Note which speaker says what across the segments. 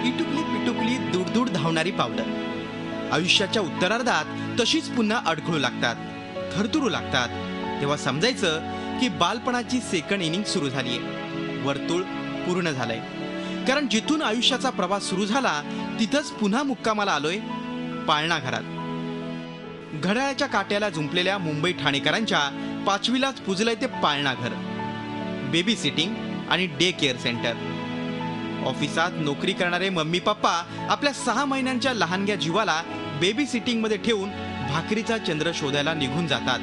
Speaker 1: पिटुकली पिटुकली दूर धावणारी पावलं आयुष्याच्या उत्तरार्धात तशीच पुन्हा अडखळू लागतात, थरथरू लागतात. तेव्हा समजायचं की बालपणाची सेकंड इनिंग सुरू झालीय, वर्तुळ पूर्ण झालंय. कारण जिथून आयुष्याचा प्रवास सुरू झाला तिथंच पुन्हा मुक्कामाला आलोय, पाळणा घरात. घड्याळाच्या काट्याला झुंपलेल्या मुंबई ठाणेकरांच्या 5वीलाच पुजलंय ते पाळणा घर, बेबी सिटिंग आणि डे केअर सेंटर. ऑफिसात नोकरी करणारे मम्मी पप्पा आपल्या 6 महिन्यांच्या लहानग्या जीवाला बेबी सिटिंग मध्ये ठेवून भाकरीचा चंद्र शोधायला निघून जातात.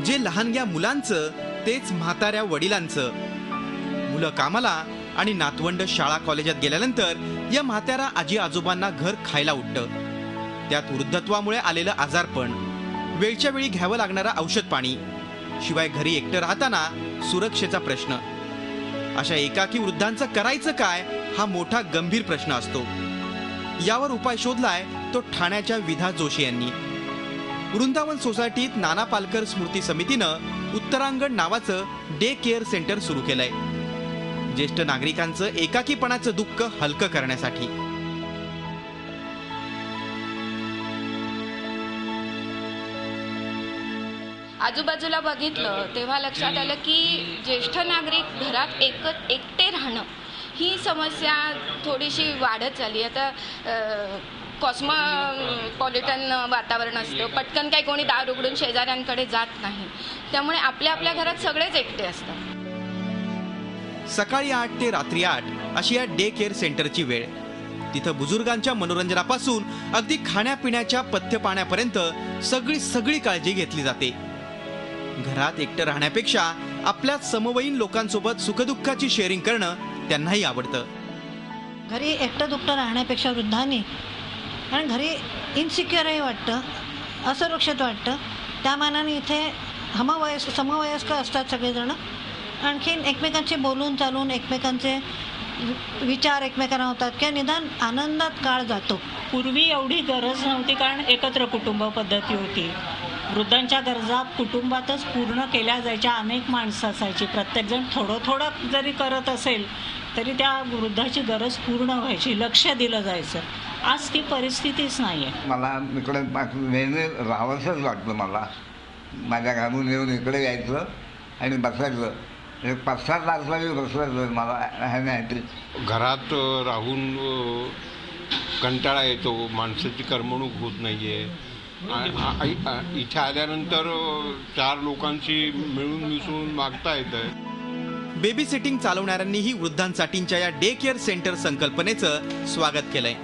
Speaker 1: जे लहानग्या मुलांचं तेच म्हाताऱ्या वडिलांचं. मुलं कामाला आणि नातवंड शाळा कॉलेजात गेल्यानंतर या म्हाताऱ्या आजी आजोबांना घर खायला उठतं. त्यात वृद्धत्वामुळे आलेलं आजारपण, वेळच्या वेळी घ्यावं लागणारं औषध पाणी, शिवाय घरी एकटं राहताना सुरक्षेचा प्रश्न. अशा एकाकी वृद्धांचं करायचं काय हा मोठा गंभीर प्रश्न असतो. यावर उपाय शोधलाय तो ठाण्याच्या विधा जोशी यांनी. वृंदावन सोसायटीत नाना पालकर स्मृती समितीनं उत्तरांगण नावाचं डे केअर सेंटर सुरू केलंय, ज्येष्ठ नागरिकांचं एकाकीपणाचं दुःख हलकं करण्यासाठी.
Speaker 2: आजूबाजूला बघितलं तेव्हा लक्षात आलं की ज्येष्ठ नागरिक घरात एकटे राहणं ही समस्या थोडीशी वाढत चालली. आता कॉस्मोपॉलिटन वातावरण असतं, पटकन काही कोणी दार उघडून शेजाऱ्यांकडे जात नाही, त्यामुळे आपल्या आपल्या घरात सगळेच एकटे असतात.
Speaker 1: सकाळी 8 ते रात्री 8 अशी या डे केअर सेंटरची वेळ. तिथं बुजुर्गांच्या मनोरंजनापासून अगदी खाण्यापिण्याच्या पथ्य पाण्यापर्यंत सगळी काळजी घेतली जाते. घरात एकटं राहण्यापेक्षा आपल्या समवयीन लोकांसोबत सुखदुःखाची शेअरिंग करणं त्यांनाही आवडतं.
Speaker 3: घरी एकटं दुखतं राहण्यापेक्षा वृद्धांनी, आणि घरी इन्सिक्युअरही वाटतं, असुरक्षित वाटतं. त्या मानाने इथे समवयस्क असतात सगळेजण. आणखीन एकमेकांशी बोलून चालून एकमेकांचे विचार एकमेकांना होतात किंवा निदान आनंदात काळ जातो.
Speaker 4: पूर्वी एवढी गरज नव्हती, कारण एकत्र कुटुंब पद्धती होती. वृद्धांच्या गरजा कुटुंबातच पूर्ण केल्या जायच्या. अनेक माणसं असायची, प्रत्येकजण थोडं जरी करत असेल तरी त्या वृद्धाची गरज पूर्ण व्हायची, लक्ष दिलं जायचं. आज ती परिस्थितीच नाही आहे.
Speaker 5: मला इकडे नेहमी राहावंसंच वाटतं. मला माझ्या घरातून येऊन इकडे यायचं आणि बसायचं. 5-7 तासला मी बसवायचं. मला हे नाही,
Speaker 6: घरात राहून कंटाळा येतो, माणसाची करमणूक होत नाही आहे. इथे आल्यानंतर 4 लोकांशी मिळून मिसळून मागता येतं.
Speaker 1: बेबी सिटिंग चालवणाऱ्यांनीही वृद्धांसाठीच्या या डे केअर सेंटर संकल्पनेचं स्वागत केलंय.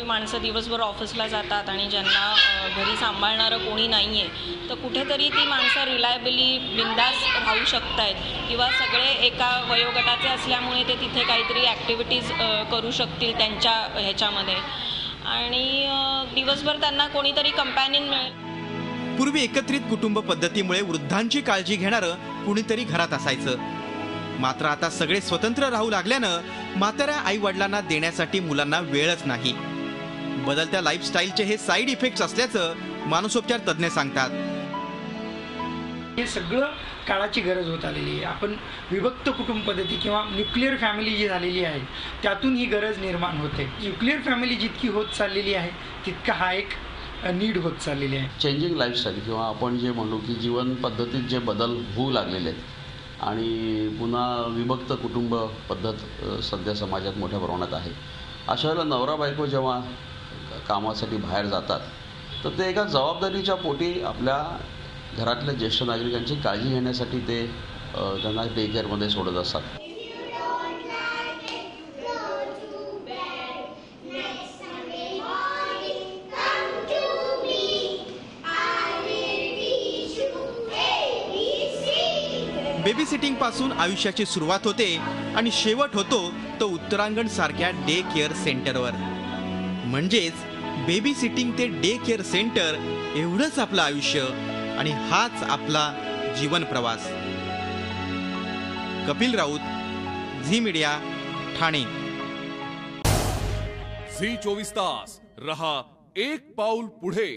Speaker 7: माणसं दिवसभर ऑफिसला जातात आणि ज्यांना घरी सांभाळणारं कोणी नाही आहे, तर कुठेतरी ती माणसं रिलायबली बिंदास राहू शकत आहेत, किंवा सगळे एका वयोगटाचे असल्यामुळे ते तिथे काहीतरी ॲक्टिव्हिटीज करू शकतील त्यांच्या ह्याच्यामध्ये, आणि दिवसभर त्यांना कोणीतरी कंपॅनियन मिळेल.
Speaker 1: पूर्वी एकत्रित कुटुंब पद्धतीमुळे वृद्धांची काळजी घेणारं कुणीतरी घरात असायचं. मात्र आता सगळे स्वतंत्र राहू लागल्यानं म्हाताऱ्या आई वडिलांना देण्यासाठी मुलांना वेळच नाही. बदलत्या लाईफस्टाईलचे हे साईड इफेक्ट्स असल्याचं मानसोपचार तज्ज्ञ सांगतात.
Speaker 8: हे सगळं काळाची गरज होत आलेली आहे. आपण विभक्त कुटुंब पद्धती किंवा न्यूक्लिअर फॅमिली जी झालेली आहे त्यातून ही गरज निर्माण होते. न्यूक्लिअर फॅमिली जितकी होत चाललेली आहे तितका हा एक नीड होत चाललेली आहे.
Speaker 9: चेंजिंग लाईफस्टाईल किंवा आपण जे म्हणू की जीवन पद्धतीत जे बदल होऊ लागलेले आहेत आणि पुन्हा विभक्त कुटुंब पद्धत सध्या समाजात मोठ्या प्रमाणात आहे. अशा वेळेला नवरा बायको जेव्हा कामासाठी बाहेर जातात तर ते एका जबाबदारीच्या पोटी आपल्या घरातल्या ज्येष्ठ नागरिकांची काळजी घेण्यासाठी ते त्यांना डे केअरमध्ये सोडत असतात.
Speaker 1: बेबी सिटिंग पासून आयुष्याची सुरुवात होते आणि शेवट होतो तो उत्तरांगण सारख्या डे केअर सेंटरवर. म्हणजेच बेबी सिटिंग ते डे केअर सेंटर एवढंच आपलं आयुष्य आणि हाच आपला जीवन प्रवास. Kapil Raut, Zee media, Thane.
Speaker 10: Zee 24 तास रहा एक पाऊल पुढे.